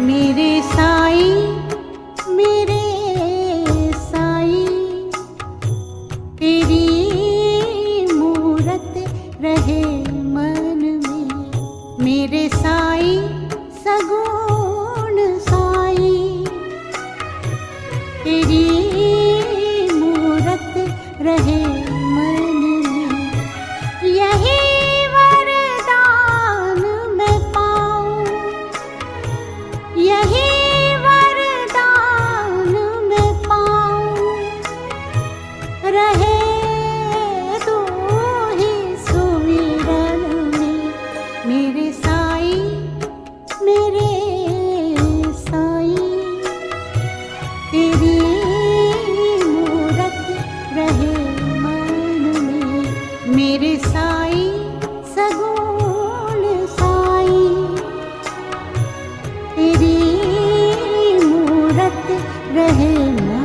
मेरे साईं मेरे साईं, तेरी मूरत रहे मन में। मेरे साईं सगुण साईं, तेरी मूरत रहे मन में। यही वरदान मैं पाऊं, यही वरदान मैं पाऊं, रहे तू ही सुमिरन में। मेरे साईं मेरे साईं, तेरी मूरत रहे मन में। मेरे साईं सगुण साईं, तेरी मूरत रहे मन में।